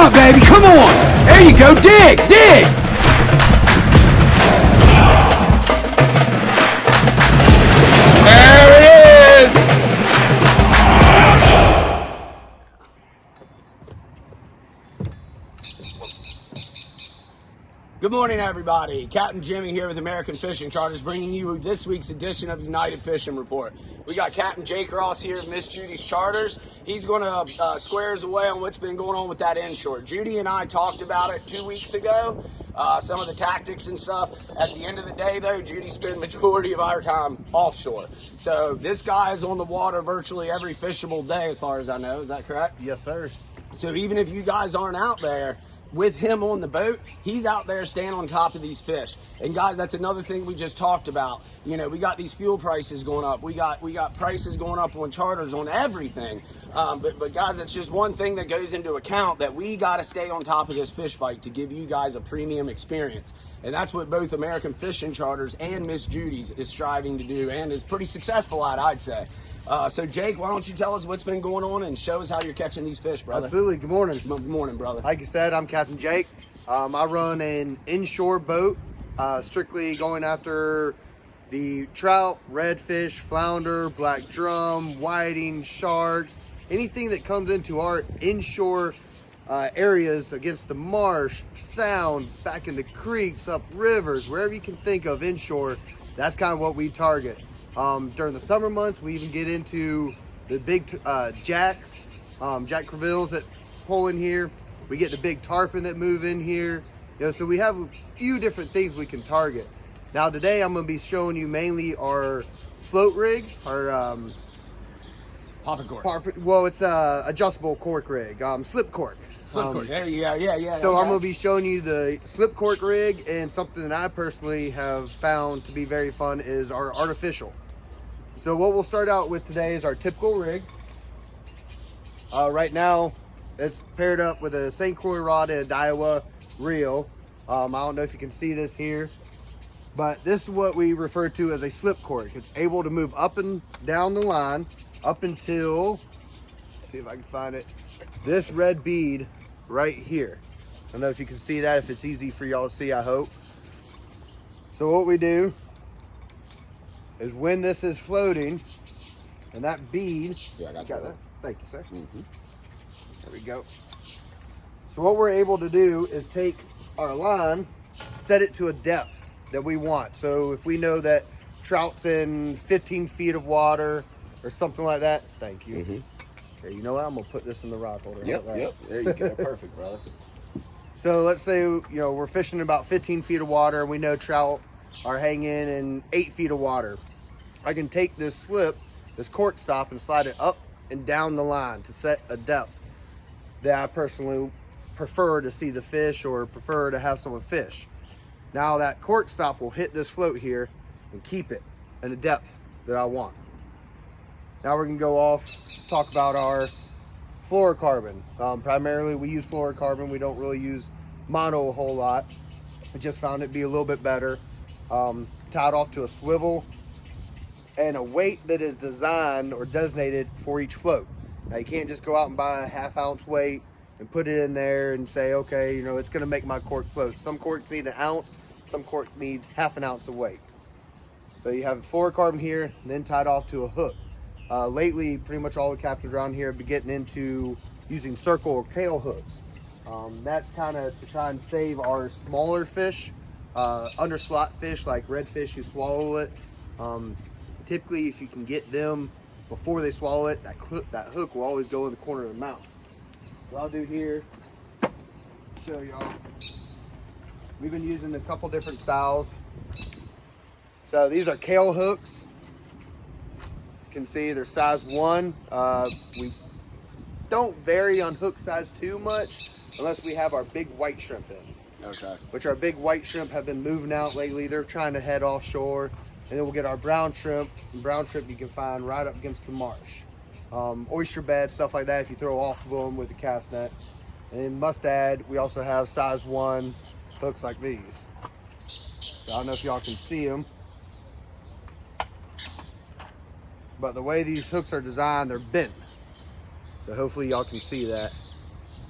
on, baby, come on! There you go, dig, dig! There it is! Good morning, everybody. Captain Jimmy here with American Fishing Charters, bringing you this week's edition of United Fishing Report. We got Captain Jake Ross here of Miss Judy's Charters. He's going to square us away on what's been going on with that inshore. Judy and I talked about it 2 weeks ago, some of the tactics and stuff. At the end of the day, though, Judy spent the majority of our time offshore. So this guy is on the water virtually every fishable day, as far as I know. Is that correct? Yes, sir. So even if you guys aren't out there with him on the boat, he's out there staying on top of these fish. And guys, that's another thing we just talked about. You know, we got these fuel prices going up. We got prices going up on charters, on everything. But guys, it's just one thing that goes into account, that we got to stay on top of this fish bite to give you guys a premium experience. And that's what both American Fishing Charters and Miss Judy's is striving to do, and is pretty successful at, I'd say. So Jake, why don't you tell us what's been going on and show us how you're catching these fish, brother? Absolutely. Good morning. Good morning, brother. Like you said, I'm Captain Jake. I run an inshore boat, strictly going after the trout, redfish, flounder, black drum, whiting, sharks, anything that comes into our inshore areas against the marsh, sounds, back in the creeks, up rivers, wherever you can think of inshore. That's kind of what we target. During the summer months, we even get into the big jacks, Jack Crevilles that pull in here. We get the big tarpon that move in here. You know, so we have a few different things we can target. Now today, I'm going to be showing you mainly our float rig, our Popping cork. well, it's adjustable cork rig, slip cork. Slip cork. There you go. Yeah. So okay. I'm going to be showing you the slip cork rig, and something that I personally have found to be very fun is our artificial. So what we'll start out with today is our typical rig. Right now, it's paired up with a St. Croix rod and a Daiwa reel. I don't know if you can see this here, but this is what we refer to as a slip cork. It's able to move up and down the line up until, let's see if I can find it, this red bead right here. I don't know if you can see that, if it's easy for y'all to see, I hope. So what we do is, when this is floating and that bead, yeah, I got that. Thank you, sir. Mm-hmm. There we go. So what we're able to do is take our line, set it to a depth that we want. So if we know that trout's in 15 feet of water or something like that, thank you. Mm-hmm. Here, you know what? I'm gonna put this in the rod holder. Yep. There you go. Perfect, brother. So let's say, you know, we're fishing about 15 feet of water and we know trout are hanging in 8 feet of water. I can take this slip, this cork stop, and slide it up and down the line to set a depth that I personally prefer to see the fish, or prefer to have someone fish. Now that cork stop will hit this float here and keep it in a depth that I want. Now we're gonna go off, talk about our fluorocarbon. Primarily we use fluorocarbon. We don't really use mono a whole lot. I just found it be a little bit better. Tied off to a swivel and a weight that is designed or designated for each float. Now you can't just go out and buy a 1/2 ounce weight and put it in there and say, okay, you know, it's gonna make my cork float. Some corks need 1 ounce, some corks need 1/2 ounce of weight. So you have fluorocarbon here, and then tied off to a hook. Lately, pretty much all the captains around here have been getting into using circle or tail hooks. That's kind of to try and save our smaller fish, under slot fish like redfish who swallow it. Typically, if you can get them before they swallow it, that hook will always go in the corner of the mouth. What I'll do here, show y'all. We've been using a couple different styles. So these are kale hooks. You can see they're size 1. We don't vary on hook size too much unless we have our big white shrimp in. Okay. Which our big white shrimp have been moving out lately. They're trying to head offshore. And then we'll get our brown shrimp. And brown shrimp you can find right up against the marsh. Oyster bed, stuff like that if you throw off of them with a cast net. And must add, we also have size 1 hooks like these. So I don't know if y'all can see them. But the way these hooks are designed, they're bent. So hopefully y'all can see that.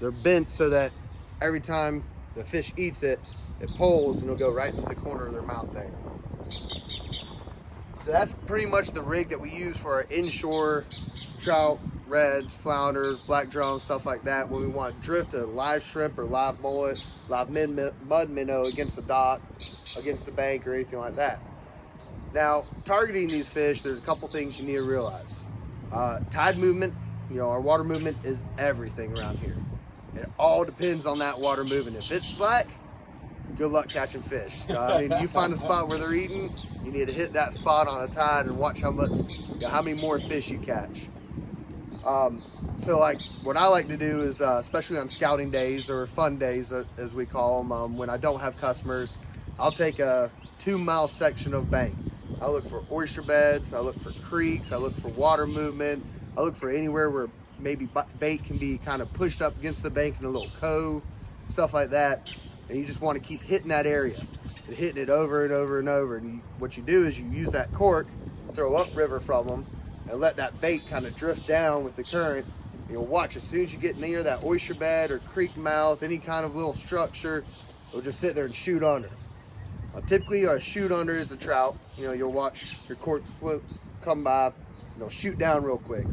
They're bent so that every time the fish eats it, it pulls and it'll go right into the corner of their mouth there. So that's pretty much the rig that we use for our inshore trout, reds, flounders, black drum, stuff like that. When we want to drift a live shrimp or live mullet, live mud minnow against the dock, against the bank, or anything like that. Now, targeting these fish, there's a couple things you need to realize. Tide movement, our water movement is everything around here. It all depends on that water moving. If it's slack, good luck catching fish. You find a spot where they're eating, you need to hit that spot on a tide and watch how many more fish you catch. So like what I like to do is, especially on scouting days or fun days, as we call them, when I don't have customers, I'll take a 2-mile section of bank. I look for oyster beds, I look for creeks, I look for water movement, I look for anywhere where maybe bait can be kind of pushed up against the bank in a little cove, stuff like that. And you just want to keep hitting that area and hitting it over and over and over. And what you do is you use that cork, throw upriver from them, and let that bait kind of drift down with the current. You'll watch as soon as you get near that oyster bed or creek mouth, any kind of little structure, it'll just sit there and shoot under. Typically, a shoot under is a trout. You'll watch your cork slip come by, shoot down real quick.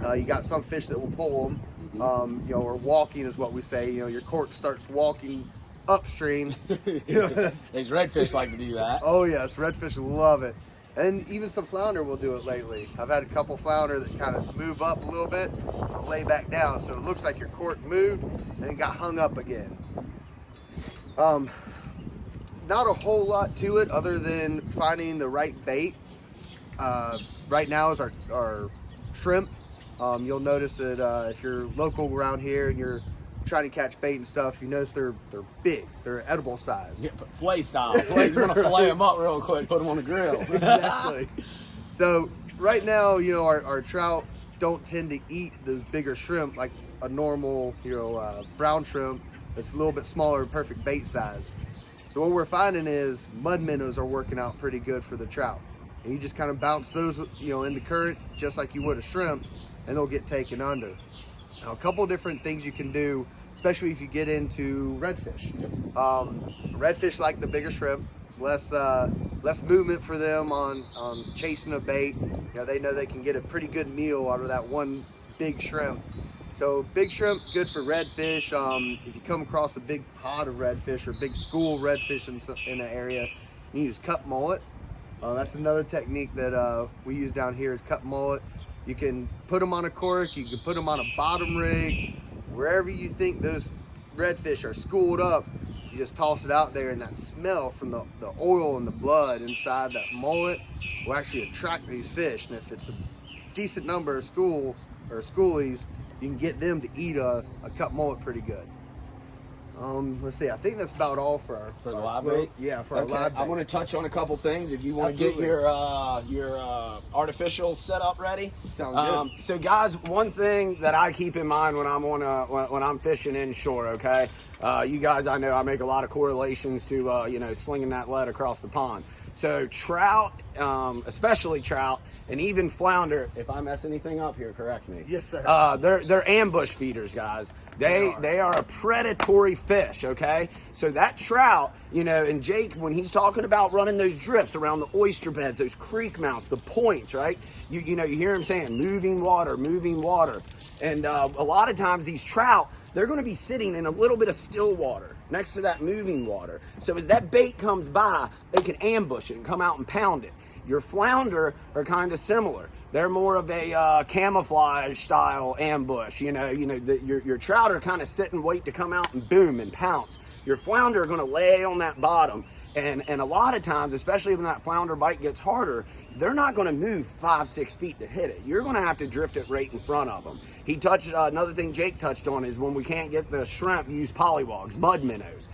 You got some fish that will pull them, or walking is what we say. Your cork starts walking upstream. These redfish like to do that. Oh yes, redfish love it. And even some flounder will do it lately. I've had a couple flounder that kind of move up a little bit and lay back down, so it looks like your cork moved and it got hung up again. Not a whole lot to it other than finding the right bait. Right now is our shrimp. You'll notice that if you're local around here and you're trying to catch bait and stuff, you notice they're big. They're edible size. Yeah, fillet style. You want to fillet them up real quick, put them on the grill. Exactly. So right now, our trout don't tend to eat those bigger shrimp like a normal, brown shrimp that's a little bit smaller, perfect bait size. So what we're finding is mud minnows are working out pretty good for the trout. And you just kind of bounce those, in the current, just like you would a shrimp, and they'll get taken under. Now, a couple different things you can do, especially if you get into redfish. Redfish like the bigger shrimp, less movement for them on chasing a bait. They know they can get a pretty good meal out of that one big shrimp. So big shrimp, good for redfish. If you come across a big pod of redfish or big school redfish in an area, you use cut mullet. That's another technique that we use down here is cut mullet. You can put them on a cork, you can put them on a bottom rig, wherever you think those redfish are schooled up, you just toss it out there, and that smell from the oil and the blood inside that mullet will actually attract these fish. And if it's a decent number of schools or schoolies, you can get them to eat a cut mullet pretty good. Let's see, I think that's about all for the live bait? Yeah, for our live bait. I want to touch on a couple things if you want to get your artificial setup ready. Sounds good. So guys, one thing that I keep in mind when I'm when I'm fishing inshore, okay? You guys, I know I make a lot of correlations to slinging that lead across the pond. So trout, especially trout, and even flounder. If I mess anything up here, correct me. Yes, sir. They're ambush feeders, guys. They are a predatory fish. Okay, so that trout, and Jake, when he's talking about running those drifts around the oyster beds, those creek mouths, the points, right? You hear him saying moving water, and a lot of times these trout, they're going to be sitting in a little bit of still water next to that moving water. So as that bait comes by, they can ambush it and come out and pound it. Your flounder are kind of similar. They're more of a camouflage style ambush. Your trout are kind of sit and wait to come out and boom and pounce. Your flounder are going to lay on that bottom. And a lot of times, especially when that flounder bite gets harder, they're not going to move 5-6 feet to hit it. You're going to have to drift it right in front of them. He touched another thing Jake touched on is when we can't get the shrimp, use pollywogs, mud minnows.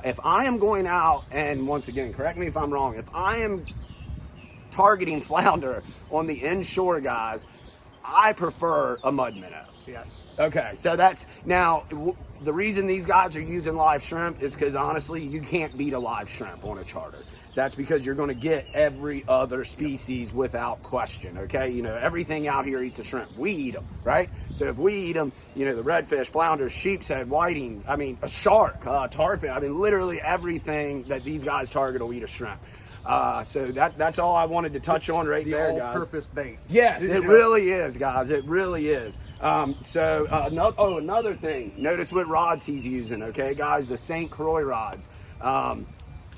If I am going out, and once again, correct me if I'm wrong, if I am targeting flounder on the inshore, guys, I prefer a mud minnow. Yes. Okay, so that's now the reason these guys are using live shrimp is because honestly, you can't beat a live shrimp on a charter. That's because you're going to get every other species without question, okay? You know, everything out here eats a shrimp. We eat them, right? So if we eat them, you know, the redfish, flounders, sheep's head, whiting, I mean, a shark, tarpon, I mean, literally everything that these guys target will eat a shrimp. So that's all I wanted to touch on right there, guys. All-purpose bait. Yes, it really is, guys. It really is. Another thing. Notice what rods he's using, okay, guys? The St. Croix rods.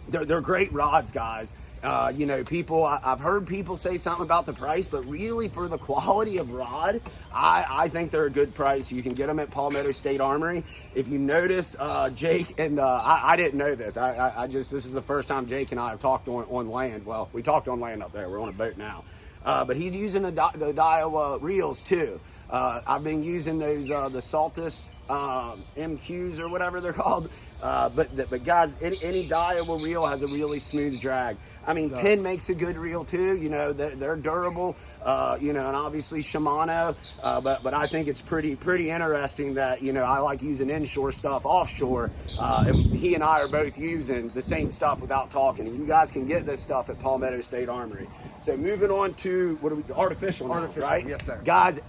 They're great rods, guys. You know, I've heard people say something about the price, but really for the quality of rod, I think they're a good price. You can get them at Palmetto State Armory. If you notice, Jake and I didn't know this. This is the first time Jake and I have talked on land. Well, we talked on land up there. We're on a boat now. But he's using the Daiwa reels too. I've been using those the Saltus MQs or whatever they're called. But guys, any Daiwa reel has a really smooth drag. I mean, Penn makes a good reel too. You know, they're durable. You know, and obviously Shimano. But I think it's pretty interesting that, you know, I like using Inshore stuff offshore. And he and I are both using the same stuff without talking. And you guys can get this stuff at Palmetto State Armory. So moving on to artificial now, right? Yes, sir. Guys,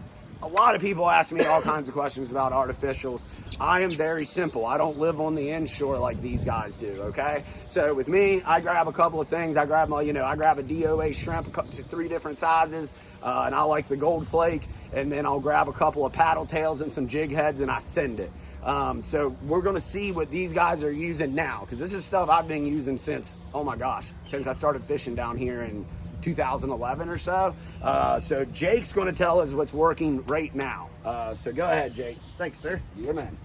a lot of people ask me all kinds of questions about artificials. I am very simple. I don't live on the inshore like these guys do, okay? So with me, I grab a couple of things. I grab a DOA shrimp, 3 different sizes, and I like the gold flake, and then I'll grab a couple of paddle tails and some jig heads, and I send it. So we're gonna see what these guys are using now, because this is stuff I've been using since, oh my gosh, since I started fishing down here in 2011 or so. So Jake's going to tell us what's working right now. So go ahead, Jake. Thanks, sir. You're man.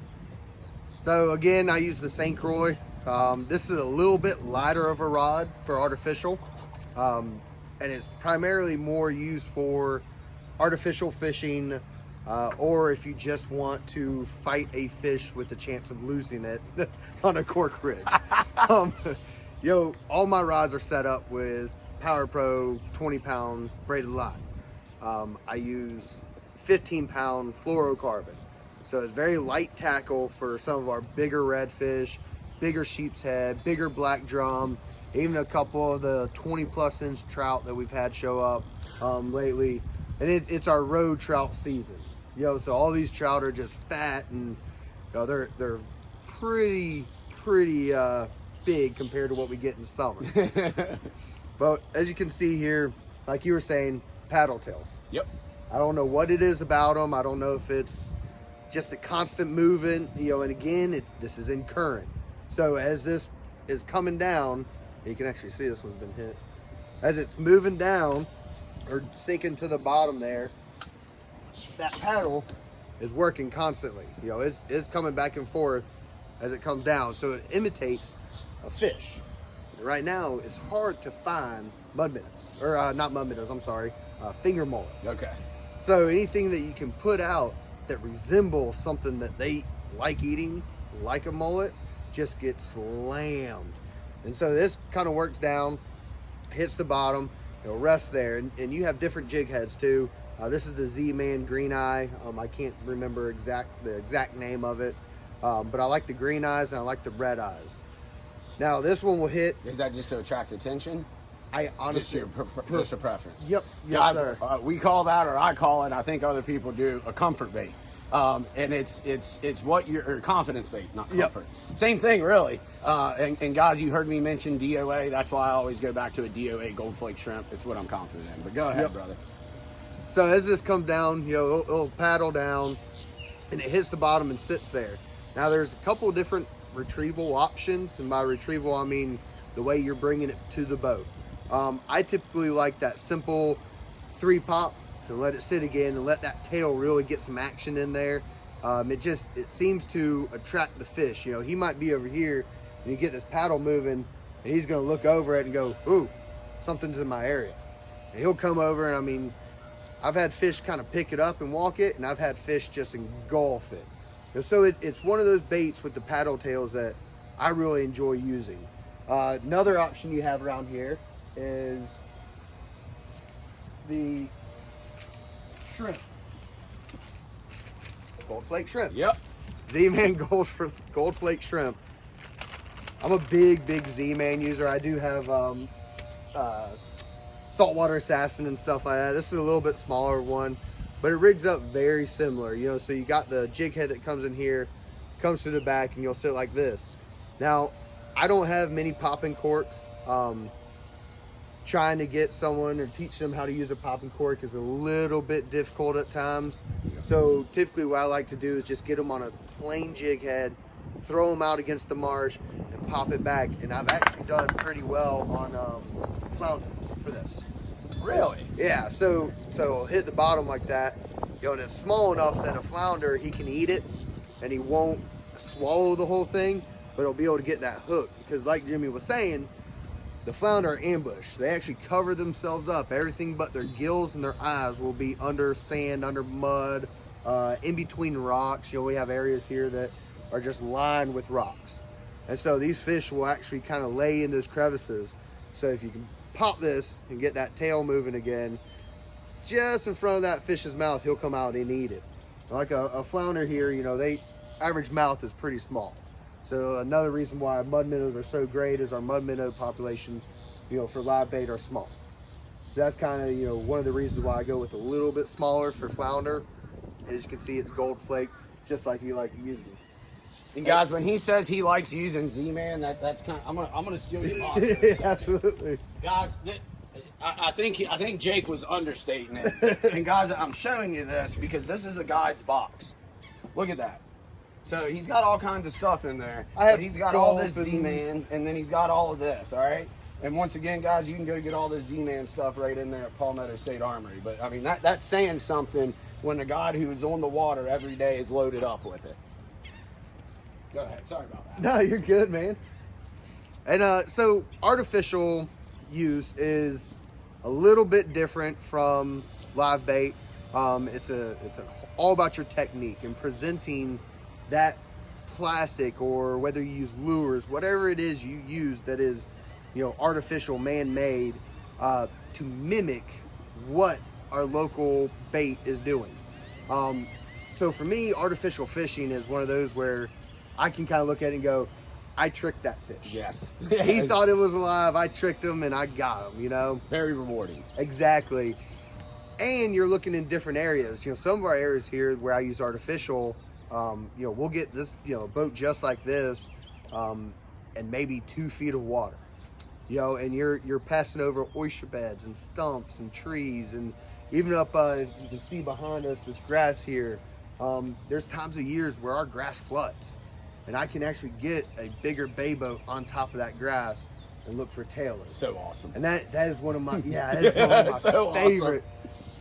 So again, I use the St. Croix. This is a little bit lighter of a rod for artificial, and it's primarily more used for artificial fishing, or if you just want to fight a fish with the chance of losing it on a cork rig. All my rods are set up with Power Pro 20-pound braided line. I use 15-pound fluorocarbon. So it's very light tackle for some of our bigger redfish, bigger sheep's head, bigger black drum, even a couple of the 20+ inch trout that we've had show up lately. And it's our road trout season. So all these trout are just fat, and they're pretty big compared to what we get in summer. But as you can see here, like you were saying, paddle tails. Yep. I don't know what it is about them. I don't know if it's just the constant movement, and again, this is in current. So as this is coming down, you can actually see this one's been hit. As it's moving down or sinking to the bottom there, that paddle is working constantly. It's coming back and forth as it comes down. So it imitates a fish. Right now, it's hard to find mud minnows, or not mud minnows, I'm sorry, finger mullet. Okay. So anything that you can put out that resembles something that they like eating, like a mullet, just gets slammed. And so this kind of works down, hits the bottom, rests there, and you have different jig heads too. This is the Z-Man Green Eye. I can't remember the exact name of it, but I like the green eyes and I like the red eyes. Now this one will hit. Is that just to attract attention? I honestly just a preference. Yep. Yes, guys, sir. We call that, or I call it, I think other people do, a comfort bait. And it's what your confidence bait, not comfort. Yep. Same thing, really. And guys, you heard me mention DOA. That's why I always go back to a DOA gold flake shrimp. It's what I'm confident in. But go ahead, brother. So as this comes down, it'll paddle down, and it hits the bottom and sits there. Now there's a couple of different retrieval options, and by retrieval I mean the way you're bringing it to the boat. I typically like that simple 3-pop and let it sit again and let that tail really get some action in there. It seems to attract the fish. He might be over here and you get this paddle moving and he's going to look over it and go, ooh, something's in my area. And he'll come over, and I've had fish kind of pick it up and walk it, and I've had fish just engulf it. So it's one of those baits with the paddle tails that I really enjoy using. Another option you have around here is the shrimp. Gold flake shrimp. Yep. Z-Man gold flake shrimp. I'm a big Z-Man user. I do have saltwater assassin and stuff like that. This is a little bit smaller one, but it rigs up very similar. You know, so you got the jig head that comes in here, comes through the back, and you'll sit like this. Now, I don't have many popping corks. Trying to get someone or teach them how to use a popping cork is a little bit difficult at times. So typically what I like to do is just get them on a plain jig head, throw them out against the marsh, and pop it back. And I've actually done pretty well on flounder for this. Really? Yeah, so hit the bottom like that, you know, and it's small enough that a flounder, he can eat it and he won't swallow the whole thing, but he'll be able to get that hook. Because like Jimmy was saying, the flounder are ambushed. They actually cover themselves up. Everything but their gills and their eyes will be under sand, under mud, in between rocks. You know, we have areas here that are just lined with rocks. And so these fish will actually kind of lay in those crevices. So if you can pop this and get that tail moving again, just in front of that fish's mouth, he'll come out and eat it. Like a flounder here, you know, they average mouth is pretty small. So another reason why mud minnows are so great is our mud minnow population, you know, for live bait are small. So that's kind of, you know, one of the reasons why I go with a little bit smaller for flounder. As you can see, it's gold flake, just like you like using. And guys, when he says he likes using Z-Man, that's kind of, I'm gonna steal your box. Absolutely. Guys, I think Jake was understating it. And guys, I'm showing you this because this is a guide's box. Look at that. So he's got all kinds of stuff in there. He's got all this Z-Man, and then he's got all of this, all right? And once again, guys, you can go get all this Z-Man stuff right in there at Palmetto State Armory. But, I mean, that's saying something when the guy who's on the water every day is loaded up with it. Go ahead. Sorry about that. No, you're good, man. And so artificial use is a little bit different from live bait. It's all about your technique and presenting that plastic, or whether you use lures, whatever it is you use that is, you know, artificial, man-made, to mimic what our local bait is doing. So for me, artificial fishing is one of those where I can kind of look at it and go, I tricked that fish. Yes. He thought it was alive. I tricked him and I got him, you know? Very rewarding. Exactly. And you're looking in different areas. You know, some of our areas here where I use artificial, you know, we'll get this, you know, a boat just like this, and maybe 2 feet of water, you know, and you're passing over oyster beds and stumps and trees, and even up, you can see behind us this grass here. There's times of years where our grass floods, and I can actually get a bigger bay boat on top of that grass and look for tailors. So awesome. And that is one of my, that is one of my so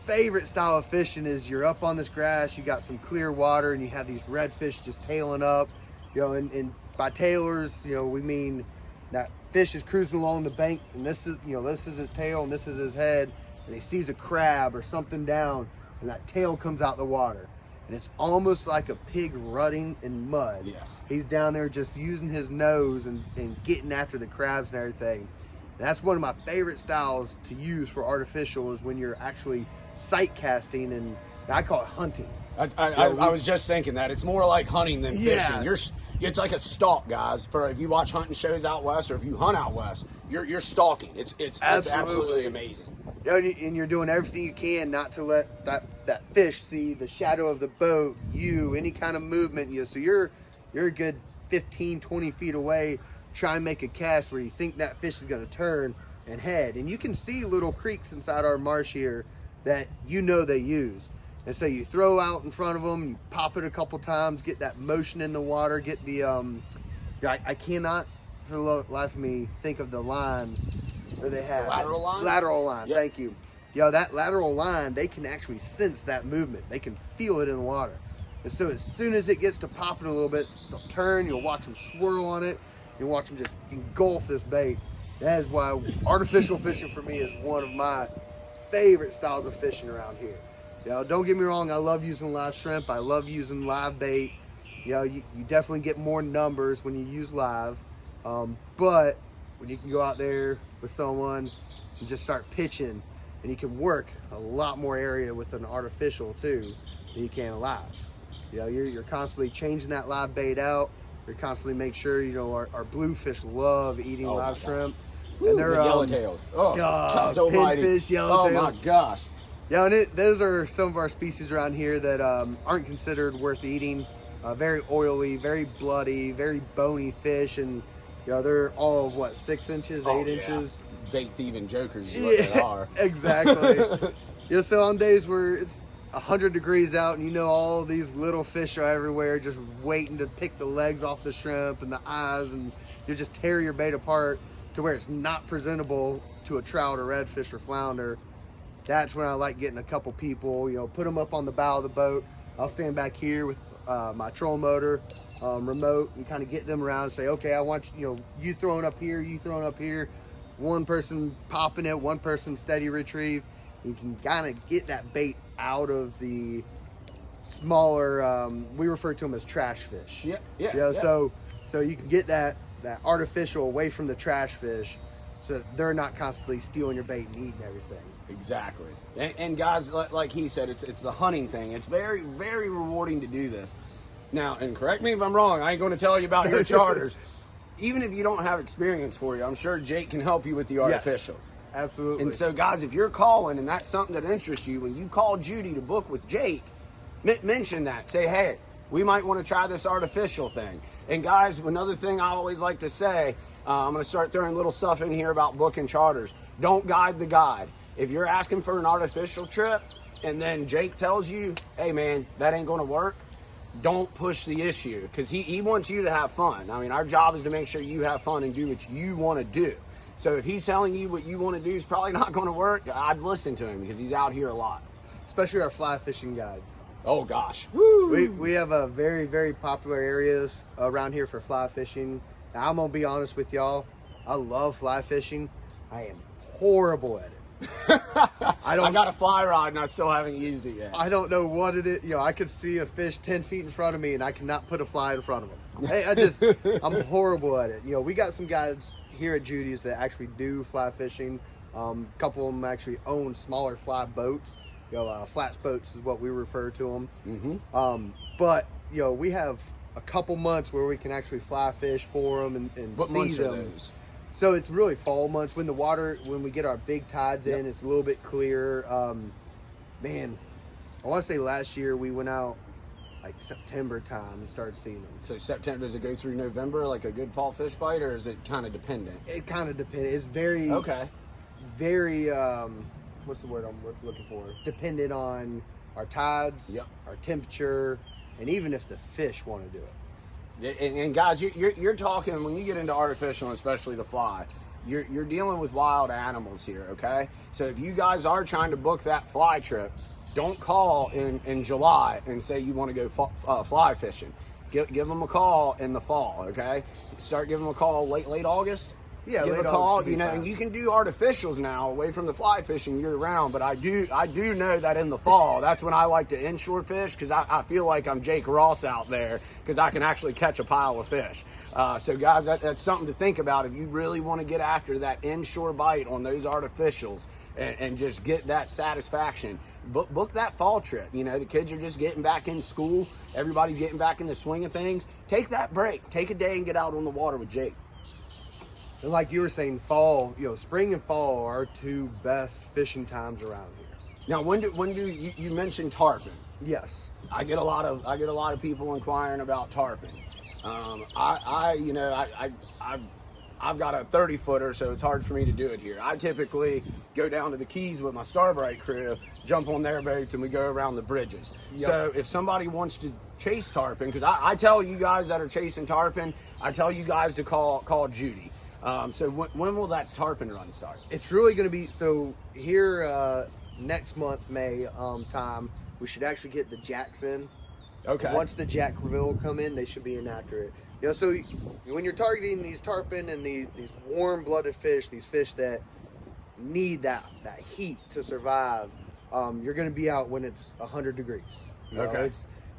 favorite style of fishing. Is you're up on this grass, you got some clear water, and you have these redfish just tailing up, you know, and by tailors, you know, we mean that fish is cruising along the bank, and this is, you know, this is his tail and this is his head, and he sees a crab or something down, and that tail comes out the water, and it's almost like a pig rutting in mud. Yes. He's down there just using his nose and getting after the crabs and everything. And that's one of my favorite styles to use for artificial, is when you're actually sight casting, and I call it hunting. I was just thinking that it's more like hunting than fishing. It's like a stalk, guys. For if you watch hunting shows out west, or if you hunt out west, you're stalking. It's absolutely amazing. You know, and you're doing everything you can not to let that fish see the shadow of the boat, any kind of movement. You know, so you're a good 15, 20 feet away, try and make a cast where you think that fish is going to turn and head. And you can see little creeks inside our marsh here that you know they use. And so you throw out in front of them, you pop it a couple times, get that motion in the water, get the, I cannot for the life of me think of the line that they have. The lateral line? Lateral line, yep. Thank you. You know, that lateral line, they can actually sense that movement. They can feel it in the water. And so as soon as it gets to popping a little bit, they'll turn, you'll watch them swirl on it, you'll watch them just engulf this bait. That is why artificial fishing for me is one of my favorite styles of fishing around here. You know, don't get me wrong, I love using live shrimp, I love using live bait. You know, you definitely get more numbers when you use live, but when you can go out there with someone and just start pitching, and you can work a lot more area with an artificial too than you can a live. You know, you're constantly changing that live bait out, We constantly make sure, you know, our bluefish love eating Oh, my live gosh. shrimp. Woo, And they're the yellowtails. Oh, gosh almighty. pinfish, Oh yellowtails. my gosh. Yeah, and those are some of our species around here that aren't considered worth eating. Very oily, very bloody, very bony fish, and you know they're all of what, 6 inches, 8 inches. Bait thieving jokers is what they are. Exactly. Yeah, so on days where it's 100 degrees out and you know all these little fish are everywhere just waiting to pick the legs off the shrimp and the eyes, and you just tear your bait apart to where it's not presentable to a trout or redfish or flounder. That's when I like getting a couple people, you know, put them up on the bow of the boat. I'll stand back here with my trolling motor remote and kind of get them around and say, okay, I want you throwing up here, you throwing up here. One person popping it, one person steady retrieve. You can kind of get that bait out of the smaller, we refer to them as trash fish. Yeah. You know, so you can get that artificial away from the trash fish, so that they're not constantly stealing your bait and eating everything. Exactly. And guys, like he said, it's the hunting thing. It's very, very rewarding to do this. Now, and correct me if I'm wrong, I ain't going to tell you about your charters. Even if you don't have experience for you, I'm sure Jake can help you with the artificial. Yes, absolutely. And so, guys, if you're calling and that's something that interests you, when you call Judy to book with Jake, mention that. Say, hey, we might want to try this artificial thing. And guys, another thing I always like to say, I'm going to start throwing little stuff in here about booking charters. Don't guide the guide. If you're asking for an artificial trip and then Jake tells you, hey man, that ain't going to work, don't push the issue, because he wants you to have fun. I mean, our job is to make sure you have fun and do what you want to do. So if he's telling you what you want to do is probably not going to work, I'd listen to him because he's out here a lot. Especially our fly fishing guides. Oh gosh. Woo! We have a very, very popular areas around here for fly fishing. Now, I'm going to be honest with y'all. I love fly fishing. I am horrible at it. I got a fly rod and I still haven't used it yet. I don't know what it is. You know, I could see a fish 10 feet in front of me and I cannot put a fly in front of him. Hey, I'm horrible at it. You know, we got some guys here at Judy's that actually do fly fishing. A couple of them actually own smaller fly boats. You know, flats boats is what we refer to them. Mm-hmm. But, you know, we have a couple months where we can actually fly fish for them and What see months them. are those? So it's really fall months when we get our big tides in, it's a little bit clearer. Man, I want to say last year we went out like September time and started seeing them. So September, does it go through November like a good fall fish bite, or is it kind of dependent? It kind of depends. It's very, very, what's the word I'm looking for? Dependent on our tides, our temperature, and even if the fish want to do it. And guys, you're talking, when you get into artificial, and especially the fly, you're dealing with wild animals here, okay? So if you guys are trying to book that fly trip, don't call in July and say you want to go fly fishing. Give them a call in the fall, okay? Start giving them a call late August. Yeah, give late a call, August, you know, and you can do artificials now away from the fly fishing year round, but I do know that in the fall, that's when I like to inshore fish, because I feel like I'm Jake Ross out there, because I can actually catch a pile of fish. So guys, that's something to think about if you really want to get after that inshore bite on those artificials and just get that satisfaction. Book that fall trip. You know, the kids are just getting back in school. Everybody's getting back in the swing of things. Take that break. Take a day and get out on the water with Jake. And like you were saying, fall, you know, spring and fall are our two best fishing times around here. Now, when do you mentioned tarpon? Yes. I get a lot of people inquiring about tarpon. I've got a 30-footer, so it's hard for me to do it here. I typically go down to the Keys with my Starbright crew, jump on their boats, and we go around the bridges. Yep. So if somebody wants to chase tarpon, because I tell you guys that are chasing tarpon, I tell you guys to call Judy. So when will that tarpon run start? It's really going to be, so here next month, May time, we should actually get the jacks in. Okay. Once the jack reveal come in, they should be in after it. You know, so when you're targeting these tarpon and these warm-blooded fish, these fish that need that heat to survive, you're going to be out when it's 100 degrees. You know, okay.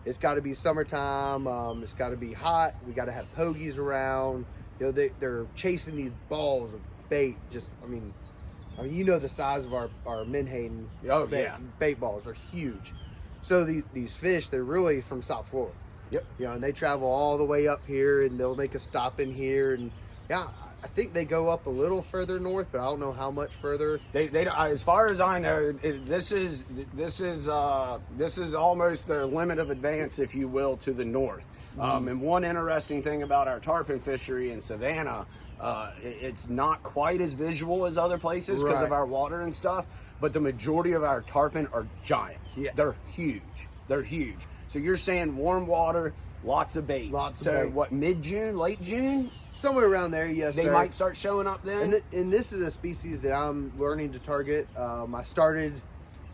It's got to be summertime. It's got to be hot. We got to have pogies around. You know, they're chasing these balls of bait. Just, I mean, you know the size of our menhaden bait balls are huge. So these fish, they're really from South Florida. Yep. You know, and they travel all the way up here, and they'll make a stop in here, and yeah, I think they go up a little further north, but I don't know how much further. They as far as I know, this is almost their limit of advance, if you will, to the north. And one interesting thing about our tarpon fishery in Savannah, it's not quite as visual as other places because of our water and stuff, but the majority of our tarpon are giants. Yeah. They're huge. They're huge. So you're saying warm water, lots of bait. Lots of so bait. what, mid-June, late June? Somewhere around there, yes, They sir. might start showing up then? And this is a species that I'm learning to target. I started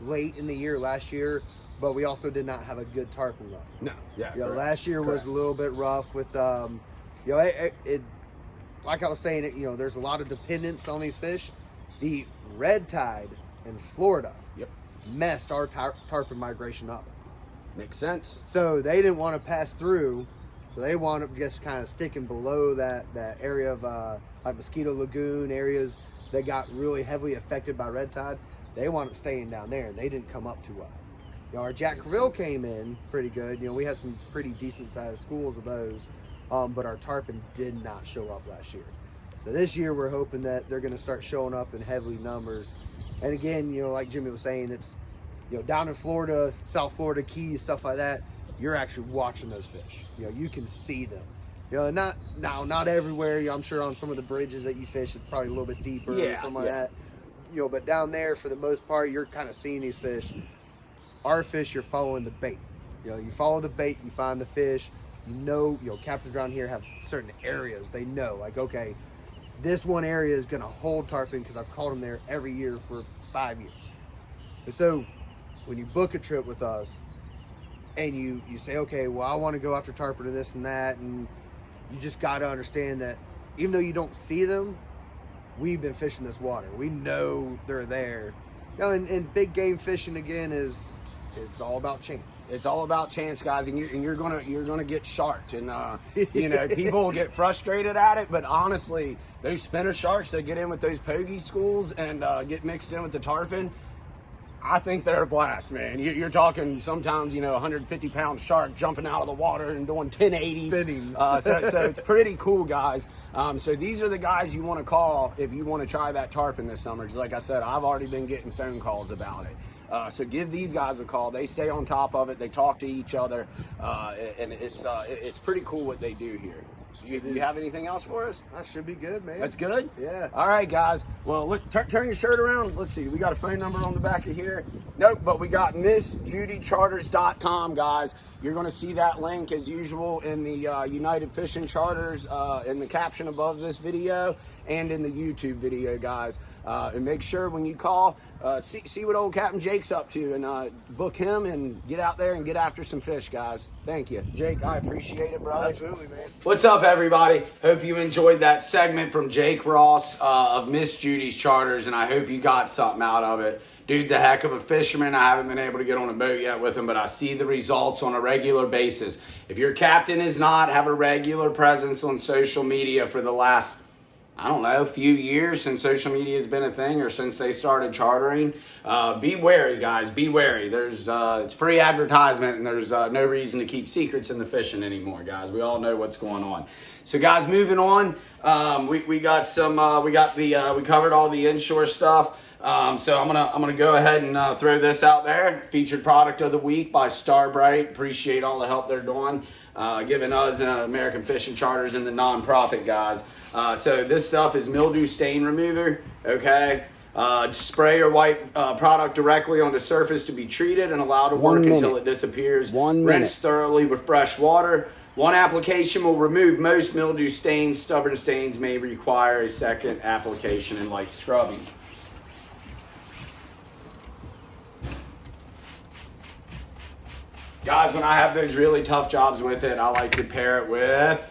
late in the year last year, but we also did not have a good tarpon run. No. Yeah. You know, correct. last year was a little bit rough with, you know, it like I was saying, you know, there's a lot of dependence on these fish. The red tide in Florida messed our tarpon migration up. Makes sense. So they didn't want to pass through. So they wound up just kind of sticking below that area of like Mosquito Lagoon, areas that got really heavily affected by red tide. They wound up staying down there, and they didn't come up too well. You know, our Jack Crevalle came in pretty good. You know, we had some pretty decent sized schools of those, but our tarpon did not show up last year. So this year we're hoping that they're going to start showing up in heavy numbers. And again, you know, like Jimmy was saying, it's, you know, down in Florida, South Florida, Keys, stuff like that, you're actually watching those fish. You know, you can see them. You know, not everywhere. You know, I'm sure on some of the bridges that you fish, it's probably a little bit deeper or something like that. You know, but down there, for the most part, you're kind of seeing these fish. Our fish, you're following the bait. You know, you follow the bait, you find the fish. You know, captains around here have certain areas. They know, like, okay, this one area is going to hold tarpon because I've caught them there every year for 5 years. And so when you book a trip with us and you say, okay, well, I want to go after tarpon and this and that, and you just got to understand that even though you don't see them, we've been fishing this water. We know they're there. You know, and big game fishing, again, it's all about chance. It's all about chance, guys, and you're gonna get sharked, and you know, people will get frustrated at it, but honestly, those spinner sharks that get in with those pogie schools and get mixed in with the tarpon, I think they're a blast, man. You're talking sometimes, you know, 150-pound shark jumping out of the water and doing 1080s. Spinning. So it's pretty cool, guys. So these are the guys you want to call if you want to try that tarpon this summer. Because like I said, I've already been getting phone calls about it. So give these guys a call. They stay on top of it. They talk to each other, and it's pretty cool what they do here. You have anything else for us? That should be good, man. That's good? Yeah. All right, guys. Well, look, turn your shirt around. Let's see. We got a phone number on the back of here. Nope, but we got MissJudyCharters.com, guys. You're going to see that link, as usual, in the United Fishing Charters, in the caption above this video, and in the YouTube video, guys. And make sure when you call, see what old Captain Jake's up to, and book him and get out there and get after some fish, guys. Thank you. Jake, I appreciate it, brother. Absolutely, man. What's up, everybody? Hope you enjoyed that segment from Jake Ross of Miss Judy's Charters, and I hope you got something out of it. Dude's a heck of a fisherman. I haven't been able to get on a boat yet with him, but I see the results on a regular basis. If your captain is not, have a regular presence on social media for the last, I don't know, few years since social media has been a thing, or since they started chartering. Be wary, guys. Be wary. There's it's free advertisement, and there's no reason to keep secrets in the fishing anymore, guys. We all know what's going on. So, guys, moving on. We covered all the inshore stuff. So I'm gonna go ahead and throw this out there. Featured product of the week by Starbright. Appreciate all the help they're doing, giving us American Fishing Charters and the nonprofit guys. So this stuff is mildew stain remover. Okay, spray or wipe product directly on the surface to be treated and allow to work until it disappears. 1 minute. Rinse thoroughly with fresh water. One application will remove most mildew stains. Stubborn stains may require a second application and light scrubbing. Guys, when I have those really tough jobs with it, I like to pair it with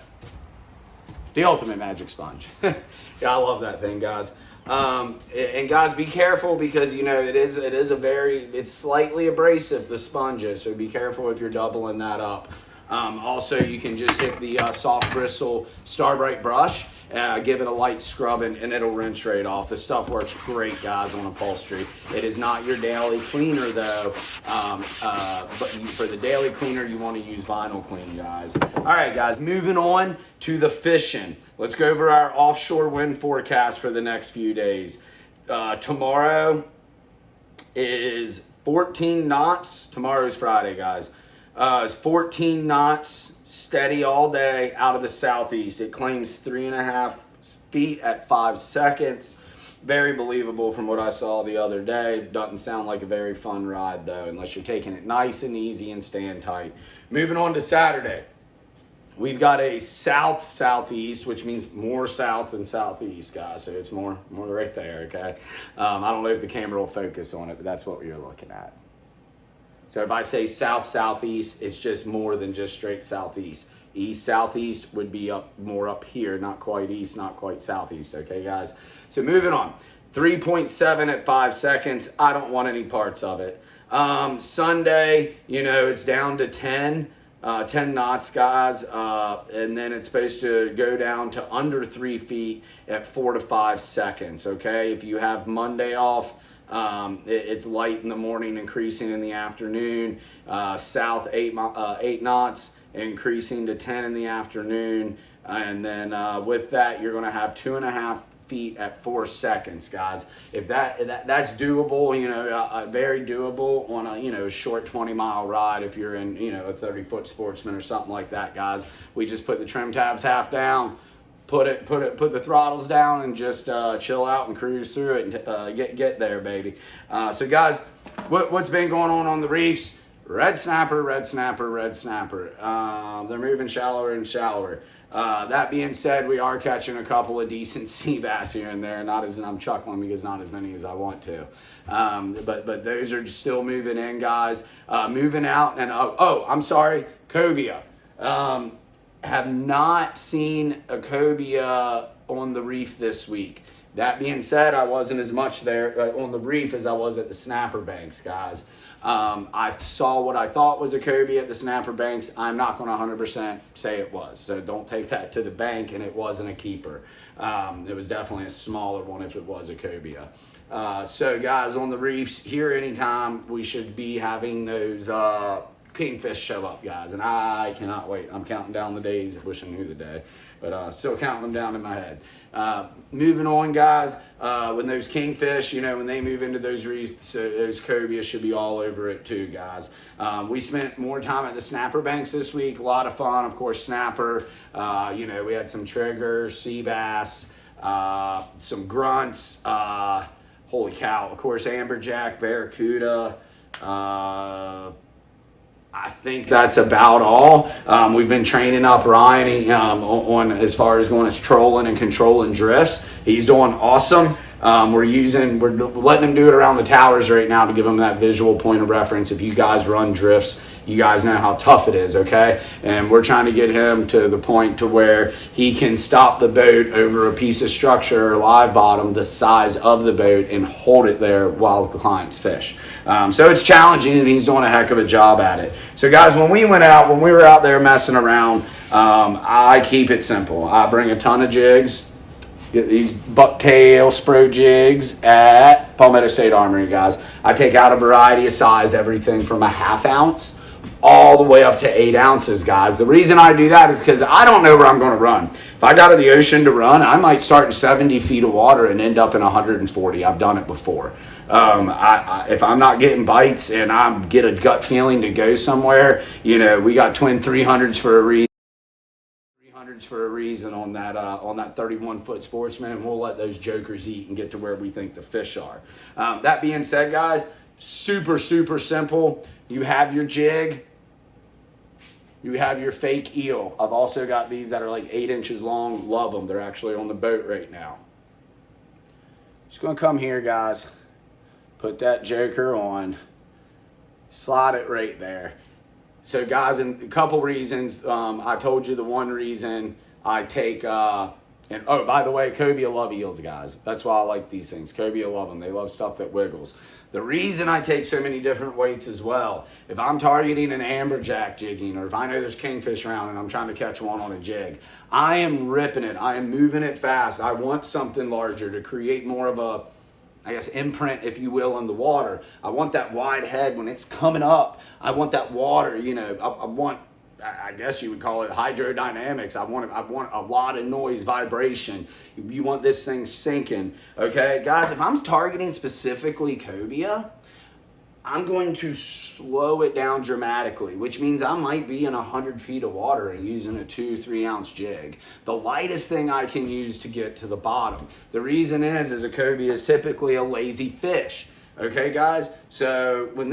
the Ultimate Magic Sponge. Yeah, I love that thing, guys. And guys, be careful because, you know, it's slightly abrasive, the sponge is, so be careful if you're doubling that up. Also, you can just hit the soft bristle Starbright brush give it a light scrubbing, and it'll rinse right off. The stuff works great, guys, on upholstery. It is not your daily cleaner, though, but for the daily cleaner, you want to use Vinyl Clean, guys. All right, guys, moving on to the fishing. Let's go over our offshore wind forecast for the next few days. Tomorrow is 14 knots. Tomorrow's Friday, guys. It's 14 knots, steady all day out of the southeast. It claims 3.5 feet at 5 seconds. Very believable from what I saw the other day. Doesn't sound like a very fun ride, though, unless you're taking it nice and easy and staying tight. Moving on to Saturday. We've got a south-southeast, which means more south than southeast, guys. So it's more right there, okay? I don't know if the camera will focus on it, but that's what you're looking at. So if I say south-southeast, it's just more than just straight southeast. East-southeast would be more up here, not quite east, not quite southeast, okay, guys? So moving on. 3.7 at 5 seconds. I don't want any parts of it. Sunday, it's down to 10 knots, guys, and then it's supposed to go down to under 3 feet at 4 to 5 seconds, okay? If you have Monday off, it's light in the morning, increasing in the afternoon. South 8 knots, increasing to 10 in the afternoon, and then with that, you're going to have 2.5 feet at 4 seconds, guys. If that's doable, very doable on a short 20-mile ride. If you're in a 30-foot Sportsman or something like that, guys, we just put the trim tabs half down, put the throttles down, and just chill out and cruise through it and get there, baby. So guys, what's been going on the reefs? Red snapper. They're moving shallower and shallower. That being said, we are catching a couple of decent sea bass here and there. I'm chuckling because not as many as I want to. But those are still moving in, guys. Moving out, and I'm sorry, cobia. Have not seen a cobia on the reef this week. That being said, I wasn't as much there on the reef as I was at the snapper banks, guys. I saw what I thought was a cobia at the snapper banks. I'm not going to 100% say it was, so don't take that to the bank, and it wasn't a keeper. It was definitely a smaller one if it was a cobia. So guys, on the reefs here anytime, we should be having those kingfish show up, guys, and I cannot wait. I'm counting down the days. I wish I knew the day, but still counting them down in my head. Moving on, guys, when those kingfish, when they move into those reefs, those cobia should be all over it too, guys. We spent more time at the snapper banks this week. A lot of fun, of course. Snapper, we had some triggers, sea bass, some grunts, holy cow, of course, amberjack, barracuda, I think that's about all. We've been training up Ryan on as far as going as trolling and controlling drifts. He's doing awesome. We're letting him do it around the towers right now to give him that visual point of reference. If you guys run drifts, you guys know how tough it is, okay? And we're trying to get him to the point to where he can stop the boat over a piece of structure or live bottom the size of the boat and hold it there while the clients fish. So it's challenging, and he's doing a heck of a job at it. So guys, when we were out there messing around, I keep it simple. I bring a ton of jigs. Get these bucktail spro jigs at Palmetto State Armory, guys. I take out a variety of size, everything from a 1/2 ounce all the way up to 8 ounces, guys. The reason I do that is because I don't know where I'm going to run. If I got to the ocean to run, I might start in 70 feet of water and end up in 140. I've done it before. If I'm not getting bites and I get a gut feeling to go somewhere, we got twin 300s for a reason. On that 31-foot Sportsman, and we'll let those jokers eat and get to where we think the fish are. That being said, guys, super simple. You have your jig, you have your fake eel. I've also got these that are like 8 inches long. Love them. They're actually on the boat right now. Just gonna come here, guys, put that joker on, slide it right there. So guys, and a couple reasons. I told you the one reason I take And oh, by the way, cobia love eels, guys. That's why I like these things. Cobia love them. They love stuff that wiggles. The reason I take so many different weights as well, if I'm targeting an amberjack jigging, or if I know there's kingfish around and I'm trying to catch one on a jig, I am ripping it. I am moving it fast. I want something larger to create more of a, I guess, imprint, if you will, in the water. I want that wide head when it's coming up. I want that water, you know, I want, I guess you would call it hydrodynamics. I want a lot of noise, vibration. You want this thing sinking, okay? Guys, if I'm targeting specifically cobia, I'm going to slow it down dramatically, which means I might be in 100 feet of water and using a 2-3 ounce jig. The lightest thing I can use to get to the bottom. The reason is a cobia is typically a lazy fish. Okay, guys? So when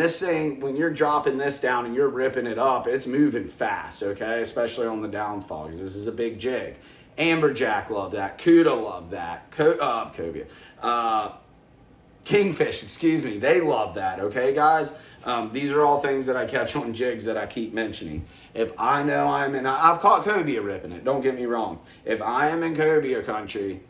you're dropping this down and you're ripping it up, it's moving fast, okay? Especially on the downfall, because this is a big jig. Amberjack love that. Cuda love that. Cobia. Kingfish, excuse me. They love that, okay, guys? These are all things that I catch on jigs that I keep mentioning. If I know I've caught cobia ripping it, don't get me wrong. If I am in cobia country,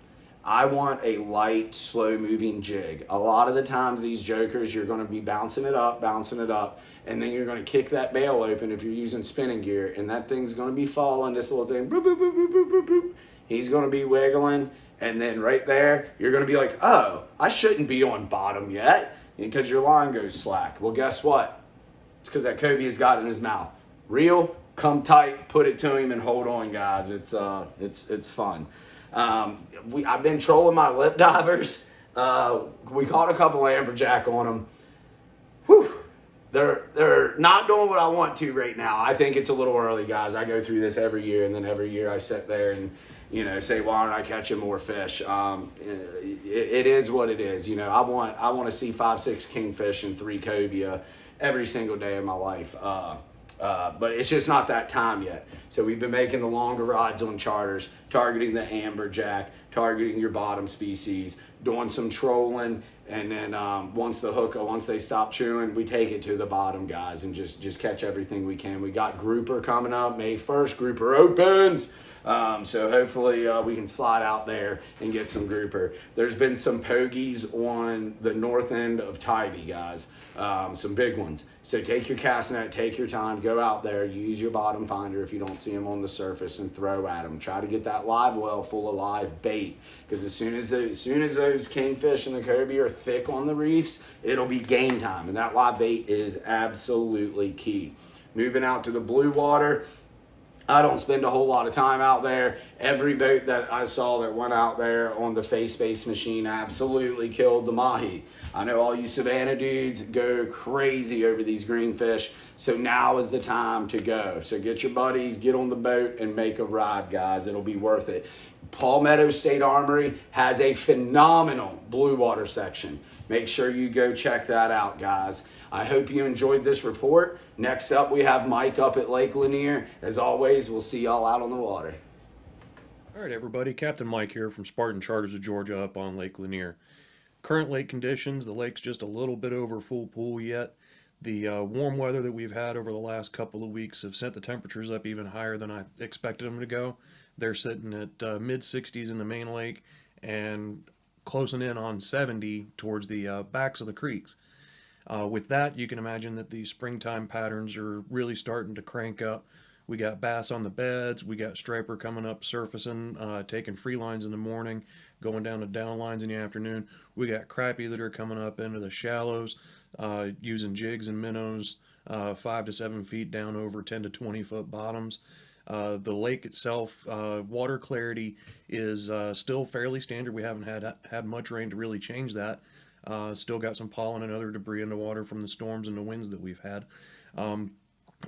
I want a light, slow-moving jig. A lot of the times, these jokers, you're going to be bouncing it up, and then you're going to kick that bail open if you're using spinning gear, and that thing's going to be falling, this little thing, boop, boop, boop, boop, boop, boop, boop. He's going to be wiggling, and then right there, you're going to be like, oh, I shouldn't be on bottom yet, because your line goes slack. Well, guess what? It's because that cobia's got it in his mouth. Reel, come tight, put it to him, and hold on, guys. It's fun. I've been trolling my lip divers. We caught a couple amberjack on them. Whew. They're not doing what I want to right now. I think it's a little early, guys. I go through this every year, and then every year I sit there and, you know, say, why aren't I catching more fish? It is what it is. You know, I want to see 5-6 kingfish and 3 cobia every single day of my life. But it's just not that time yet. So we've been making the longer rides on charters, targeting the amberjack, targeting your bottom species, doing some trolling, and then once they stop chewing, we take it to the bottom, guys, and just catch everything we can. We got grouper coming up May 1st. Grouper opens. So hopefully we can slide out there and get some grouper. There's been some pogies on the north end of Tybee, guys. Some big ones. So take your cast net, take your time, go out there, use your bottom finder if you don't see them on the surface, and throw at them. Try to get that live well full of live bait, because as soon as those kingfish and the cobia are thick on the reefs, it'll be game time, and that live bait is absolutely key. Moving out to the blue water, I don't spend a whole lot of time out there. Every boat that I saw that went out there on the face-based machine absolutely killed the mahi. I know all you Savannah dudes go crazy over these greenfish, so now is the time to go. So get your buddies, get on the boat, and make a ride, guys. It'll be worth it. Palmetto State Armory has a phenomenal blue water section. Make sure you go check that out, guys. I hope you enjoyed this report. Next up, we have Mike up at Lake Lanier. As always, we'll see y'all out on the water. All right, everybody. Captain Mike here from Spartan Charters of Georgia up on Lake Lanier. Current lake conditions, the lake's just a little bit over full pool yet. The warm weather that we've had over the last couple of weeks have sent the temperatures up even higher than I expected them to go. They're sitting at mid-60s in the main lake and closing in on 70 towards the backs of the creeks. With that, you can imagine that the springtime patterns are really starting to crank up. We got bass on the beds, we got striper coming up, surfacing, taking free lines in the morning, going down to down lines in the afternoon. We got crappie that are coming up into the shallows, using jigs and minnows, 5 to 7 feet down over 10 to 20 foot bottoms. The lake itself, water clarity is still fairly standard. We haven't had much rain to really change that. Still got some pollen and other debris in the water from the storms and the winds that we've had.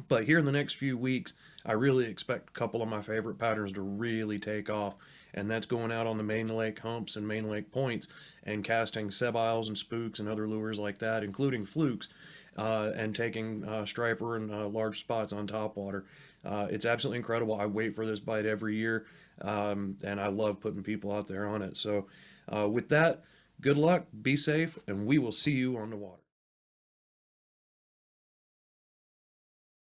But here in the next few weeks, I really expect a couple of my favorite patterns to really take off, and that's going out on the main lake humps and main lake points and casting sebiles and spooks and other lures like that, including flukes, and taking striper and large spots on top water. It's absolutely incredible. I wait for this bite every year, and I love putting people out there on it. So with that, good luck, be safe, and we will see you on the water.